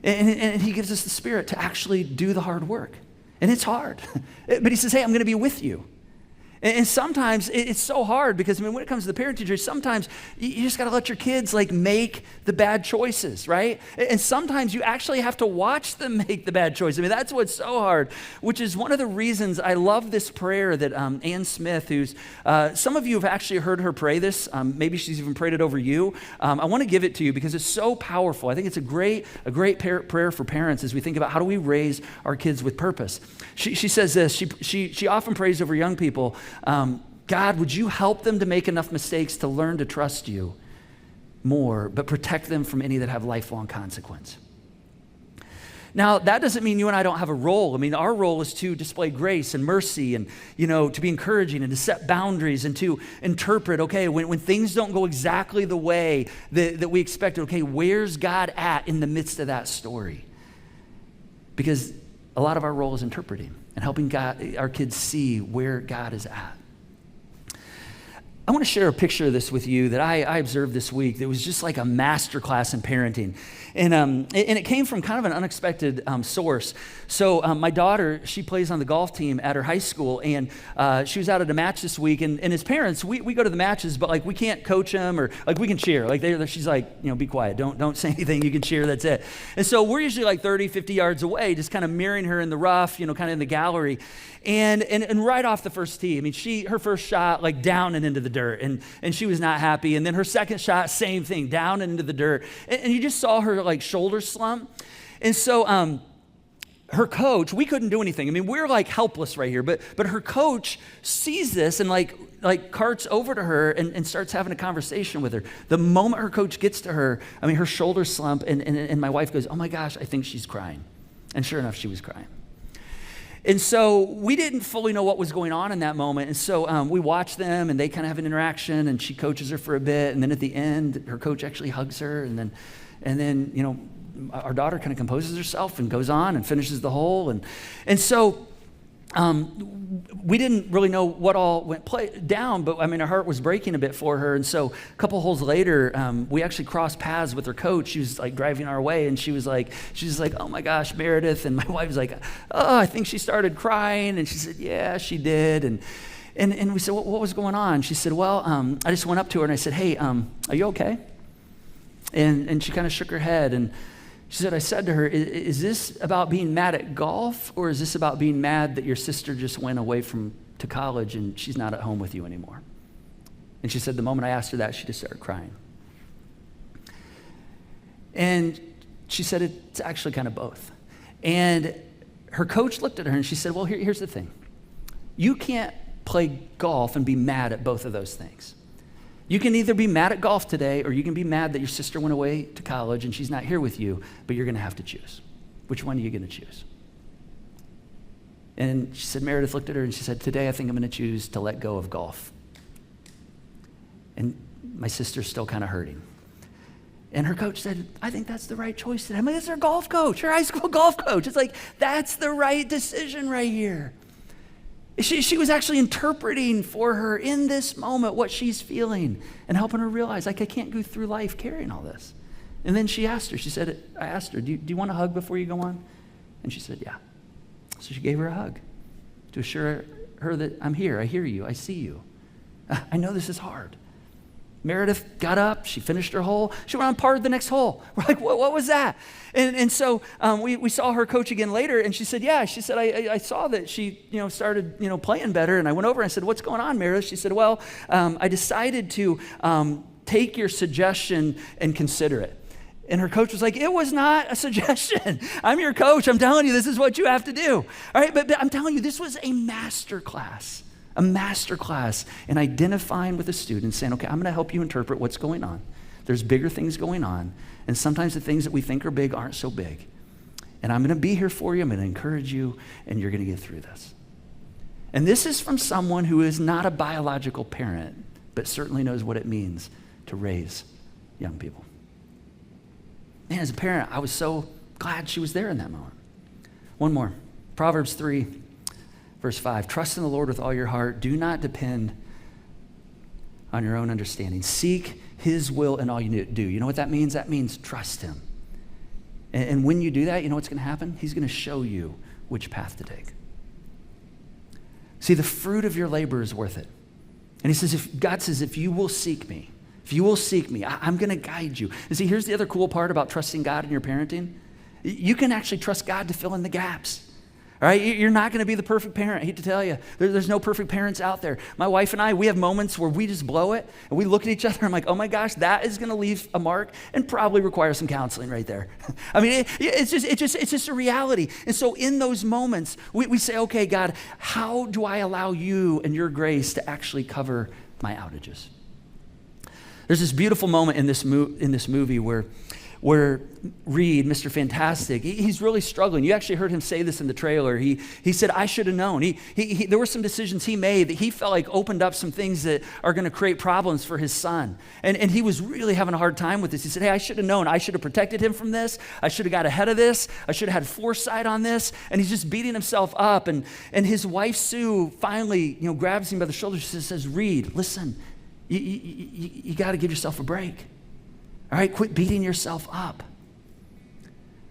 And He gives us the Spirit to actually do the hard work. And it's hard. But He says, hey, I'm going to be with you. And sometimes it's so hard because, when it comes to the parent teacher, sometimes you just got to let your kids like make the bad choices, right? And sometimes you actually have to watch them make the bad choices. That's what's so hard, which is one of the reasons I love this prayer that Ann Smith, who's, some of you have actually heard her pray this. Maybe she's even prayed it over you. I want to give it to you because it's so powerful. I think it's a great prayer for parents as we think about how do we raise our kids with purpose. She says this, she often prays over young people, God, would you help them to make enough mistakes to learn to trust you more, but protect them from any that have lifelong consequence. Now, that doesn't mean you and I don't have a role. Our role is to display grace and mercy and, to be encouraging and to set boundaries and to interpret, okay, when things don't go exactly the way that we expected, okay, where's God at in the midst of that story? Because a lot of our role is interpreting and helping our kids see where God is at. I want to share a picture of this with you that I observed this week that was just like a masterclass in parenting. And it came from kind of an unexpected source. So my daughter, she plays on the golf team at her high school, and she was out at a match this week. And as parents, we go to the matches, but like we can't coach them or like we can cheer. Like she's like, be quiet, don't say anything. You can cheer, that's it. And so we're usually like 30, 50 yards away, just kind of mirroring her in the rough, kind of in the gallery. And right off the first tee, her first shot like down and into the dirt, and she was not happy. And then her second shot, same thing, down and into the dirt. And you just saw her like shoulder slump. And so her coach, we couldn't do anything. We're like helpless right here, but her coach sees this and like carts over to her and starts having a conversation with her. The moment her coach gets to her, her shoulder slump, and my wife goes, oh my gosh, I think she's crying. And sure enough, she was crying. And so we didn't fully know what was going on in that moment. And so we watched them, and they kind of have an interaction, and she coaches her for a bit. And then at the end, her coach actually hugs her. And then our daughter kind of composes herself and goes on and finishes the hole. And so we didn't really know what all went down, but our heart was breaking a bit for her. And so a couple holes later, we actually crossed paths with her coach. She was like driving our way, and she was like, oh my gosh, Meredith. And my wife was like, oh, I think she started crying. And she said, yeah, she did. And we said, what was going on? She said, well, I just went up to her and I said, hey, are you okay? And she kind of shook her head, and she said, I said to her, is this about being mad at golf, or is this about being mad that your sister just went away to college and she's not at home with you anymore? And she said the moment I asked her that, she just started crying. And she said it's actually kind of both. And her coach looked at her and she said, well, here's the thing. You can't play golf and be mad at both of those things. You can either be mad at golf today, or you can be mad that your sister went away to college and she's not here with you, but you're going to have to choose. Which one are you going to choose? And she said, Meredith looked at her and she said, today I think I'm going to choose to let go of golf. And my sister's still kind of hurting. And her coach said, I think that's the right choice today. That's her golf coach, her high school golf coach. It's like, that's the right decision right here. She was actually interpreting for her in this moment what she's feeling and helping her realize, like, I can't go through life carrying all this. And then I asked her, do you want a hug before you go on? And she said, yeah. So she gave her a hug to assure her that I'm here, I hear you, I see you. I know this is hard. Meredith got up, she finished her hole, she went on par the next hole. We're like, what was that? And so we saw her coach again later, and she said, I saw that she started playing better, and I went over and I said, what's going on, Meredith? She said, well, I decided to take your suggestion and consider it. And her coach was like, it was not a suggestion. I'm your coach, I'm telling you, this is what you have to do. All right, but I'm telling you, this was a master class in identifying with the students, saying, okay, I'm going to help you interpret what's going on. There's bigger things going on, and sometimes the things that we think are big aren't so big. And I'm going to be here for you, I'm going to encourage you, and you're going to get through this. And this is from someone who is not a biological parent, but certainly knows what it means to raise young people. Man, as a parent, I was so glad she was there in that moment. One more, Proverbs 3, Verse 5, trust in the Lord with all your heart. Do not depend on your own understanding. Seek his will in all you do. You know what that means? That means trust him. And when you do that, you know what's going to happen? He's going to show you which path to take. See, the fruit of your labor is worth it. And he says, God says, if you will seek me, I'm going to guide you. And see, here's the other cool part about trusting God in your parenting. You can actually trust God to fill in the gaps. All right, you're not going to be the perfect parent. I hate to tell you, there's no perfect parents out there. My wife and I, we have moments where we just blow it, and we look at each other, and I'm like, oh my gosh, that is going to leave a mark and probably require some counseling right there. I mean, it's just a reality. And so in those moments, we say, okay, God, how do I allow you and your grace to actually cover my outages? There's this beautiful moment in this movie where Reed, Mr. Fantastic, he's really struggling. You actually heard him say this in the trailer. He said, I should have known. There were some decisions he made that he felt like opened up some things that are going to create problems for his son. And he was really having a hard time with this. He said, hey, I should have known. I should have protected him from this. I should have got ahead of this. I should have had foresight on this. And he's just beating himself up. And his wife, Sue, finally grabs him by the shoulder. She says, Reed, listen, you got to give yourself a break. All right, quit beating yourself up.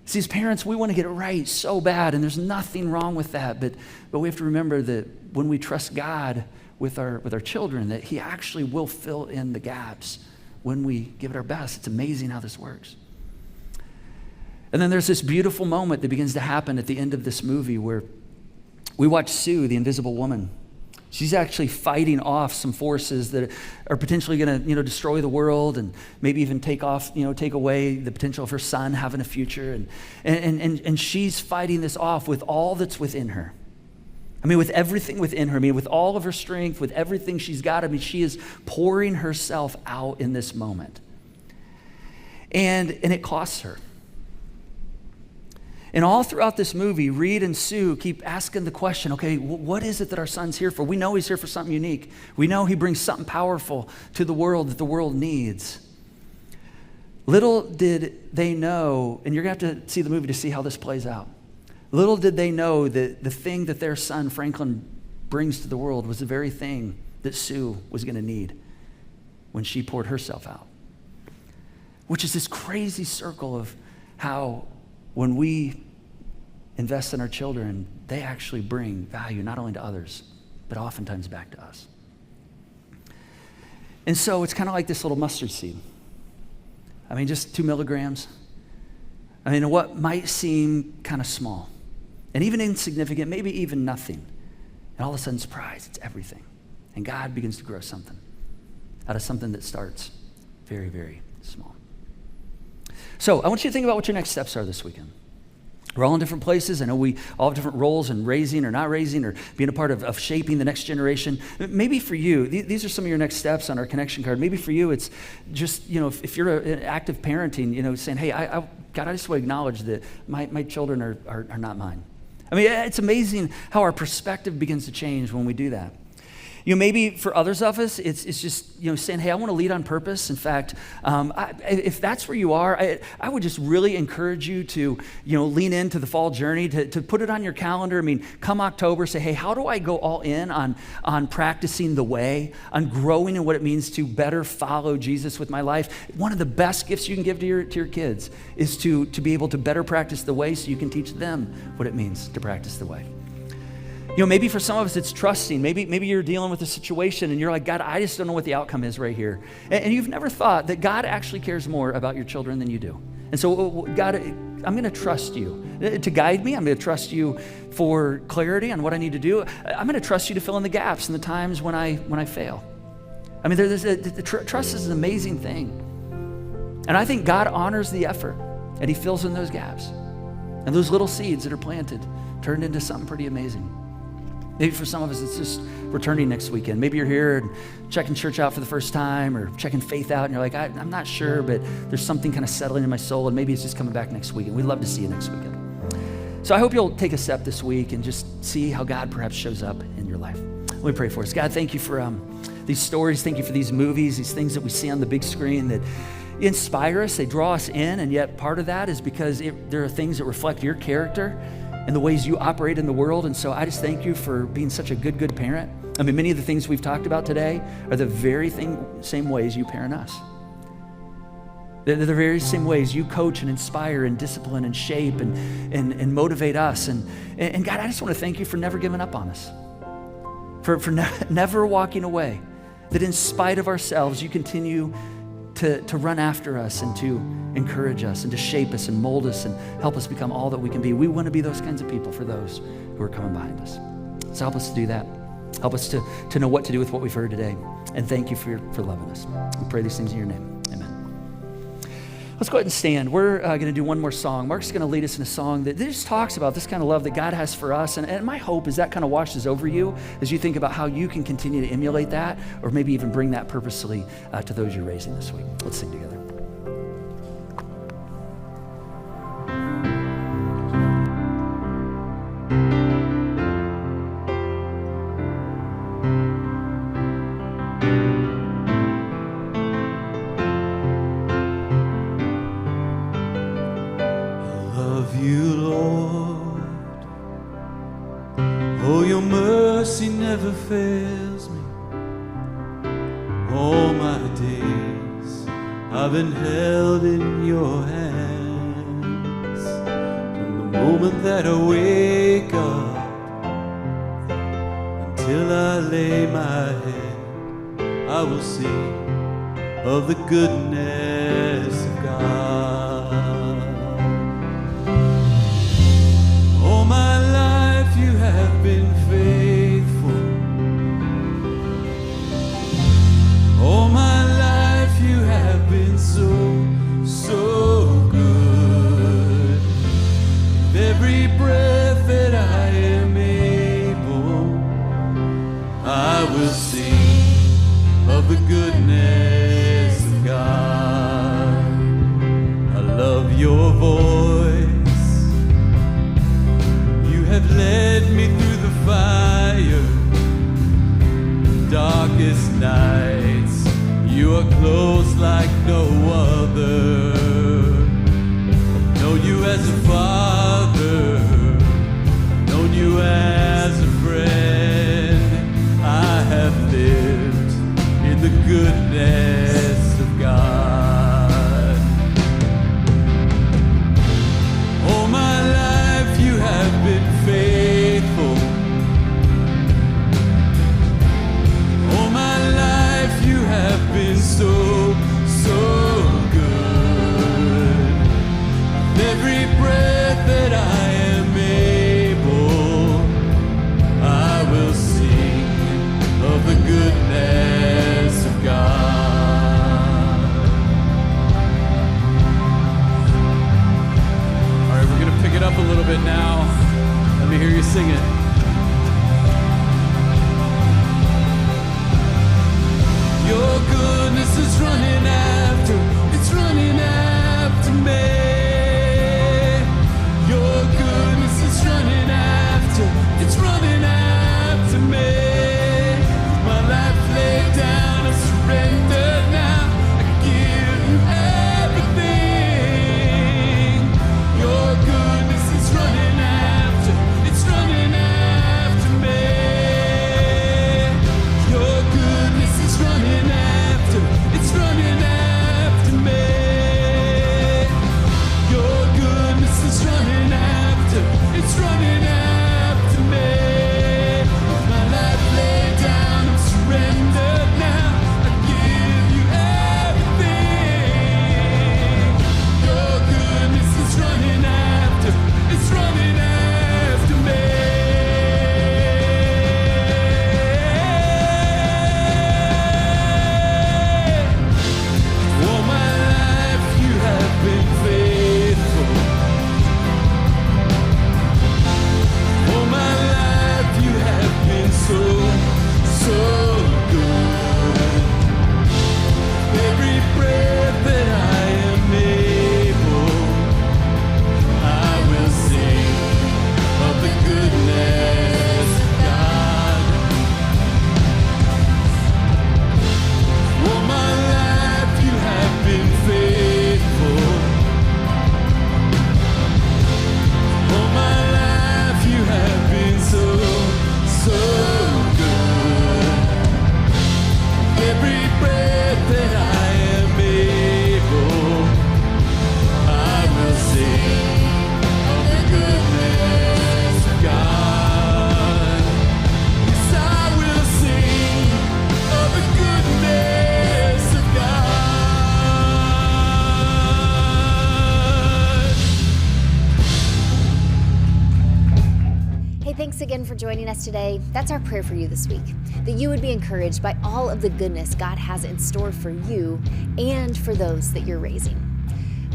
See, as parents, we want to get it right so bad, and there's nothing wrong with that. But we have to remember that when we trust God with our children, that He actually will fill in the gaps when we give it our best. It's amazing how this works. And then there's this beautiful moment that begins to happen at the end of this movie where we watch Sue, the invisible woman. She's actually fighting off some forces that are potentially going to, destroy the world and maybe even take away the potential of her son having a future. And she's fighting this off with all that's within her. I mean, with everything within her. I mean, with all of her strength, with everything she's got. I mean, she is pouring herself out in this moment. And it costs her. And all throughout this movie, Reed and Sue keep asking the question, okay, what is it that our son's here for? We know he's here for something unique. We know he brings something powerful to the world that the world needs. Little did they know, and you're going to have to see the movie to see how this plays out. Little did they know that the thing that their son, Franklin, brings to the world was the very thing that Sue was going to need when she poured herself out. Which is this crazy circle of how when we invest in our children, they actually bring value not only to others, but oftentimes back to us. And so it's kind of like this little mustard seed. I mean, just 2 milligrams. I mean, what might seem kind of small and even insignificant, maybe even nothing. And all of a sudden, surprise, it's everything. And God begins to grow something out of something that starts very, very small. So I want you to think about what your next steps are this weekend. We're all in different places. I know we all have different roles in raising or not raising or being a part of shaping the next generation. Maybe for you, these are some of your next steps on our connection card. Maybe for you, it's just, if you're an active parenting, saying, hey, God, I just want to acknowledge that my children are not mine. I mean, it's amazing how our perspective begins to change when we do that. Maybe for others of us, it's just, saying, hey, I want to lead on purpose. In fact, if that's where you are, I would just really encourage you to, lean into the fall journey, to put it on your calendar. I mean, come October, say, hey, how do I go all in on practicing the way, on growing in what it means to better follow Jesus with my life? One of the best gifts you can give to your kids is to be able to better practice the way so you can teach them what it means to practice the way. Maybe for some of us it's trusting. Maybe you're dealing with a situation and you're like, God, I just don't know what the outcome is right here. And you've never thought that God actually cares more about your children than you do. And so, God, I'm going to trust you to guide me. I'm going to trust you for clarity on what I need to do. I'm going to trust you to fill in the gaps in the times when I fail. I mean, trust is an amazing thing. And I think God honors the effort and He fills in those gaps. And those little seeds that are planted turned into something pretty amazing. Maybe for some of us, it's just returning next weekend. Maybe you're here and checking church out for the first time or checking faith out, and you're like, I'm not sure, but there's something kind of settling in my soul, and maybe it's just coming back next weekend. We'd love to see you next weekend. So I hope you'll take a step this week and just see how God perhaps shows up in your life. Let me pray for us. God, thank you for these stories. Thank you for these movies, these things that we see on the big screen that inspire us. They draw us in, and yet part of that is because there are things that reflect your character and the ways you operate in the world. And so I just thank you for being such a good parent. I mean, many of the things we've talked about today are the very same ways you parent us. They're the very same ways you coach and inspire and discipline and shape and motivate us. And God, I just want to thank you for never giving up on us. for never walking away, that in spite of ourselves, you continue to run after us and to encourage us and to shape us and mold us and help us become all that we can be. We want to be those kinds of people for those who are coming behind us. So help us to do that. Help us to know what to do with what we've heard today. And thank you for loving us. We pray these things in your name. Amen. Let's go ahead and stand. We're going to do one more song. Mark's going to lead us in a song that just talks about this kind of love that God has for us. And my hope is that kind of washes over you as you think about how you can continue to emulate that, or maybe even bring that purposely to those you're raising this week. Let's sing together. Fails me all my days. I've been held in your hands from the moment that I wake up until I lay my head. I will sing of the goodness of God. All my life you have been faithful. All my life you have been so, so good. With every breath that I am able, I will sing of the goodness of God. I love your voice. You have led me through the fire, darkest night. You are close like no other. I've known you as a father, I've known you as a friend. I have lived in the goodness of God. All my life you have been faithful. All my life you have been so, so good. Every breath that I am able, I will sing of the goodness of God. All right, we're going to pick it up a little bit now. Let me hear you sing it. Your goodness is running after, it's running after me. Your goodness is running after, it's running after me. With my life laid down, I surrender now. I give you everything. Your goodness is running after, it's running after. thanks again for joining us today. That's our prayer for you this week, that you would be encouraged by all of the goodness God has in store for you and for those that you're raising.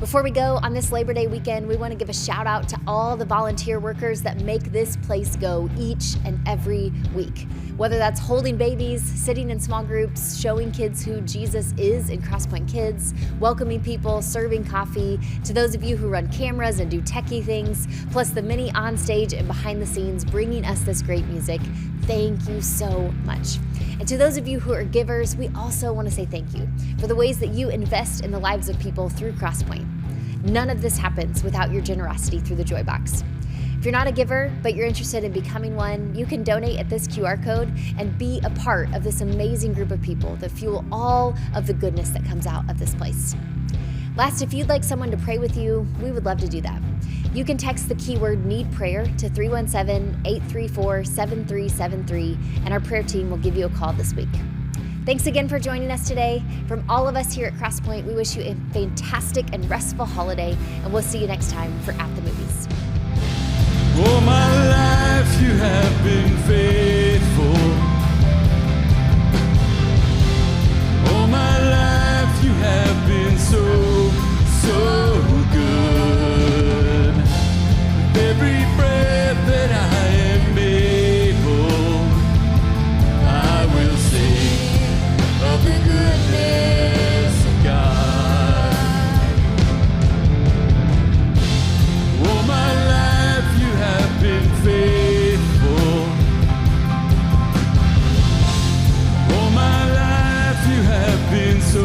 Before we go on this Labor Day weekend, we want to give a shout out to all the volunteer workers that make this place go each and every week. Whether that's holding babies, sitting in small groups, showing kids who Jesus is in Crosspoint Kids, welcoming people, serving coffee, to those of you who run cameras and do techie things, plus the many on stage and behind the scenes bringing us this great music. Thank you so much. And to those of you who are givers, we also want to say thank you for the ways that you invest in the lives of people through Crosspoint. None of this happens without your generosity through the Joy Box. If you're not a giver, but you're interested in becoming one, you can donate at this QR code and be a part of this amazing group of people that fuel all of the goodness that comes out of this place. Last, if you'd like someone to pray with you, we would love to do that. You can text the keyword need prayer to 317-834-7373, and our prayer team will give you a call this week. Thanks again for joining us today. From all of us here at Crosspoint, we wish you a fantastic and restful holiday, and we'll see you next time for At the Movies. All my life you have been faithful. All my life you have been so, so good. With every breath that I am able, I will sing of the goodness of God. All my life you have been faithful. All my life you have been so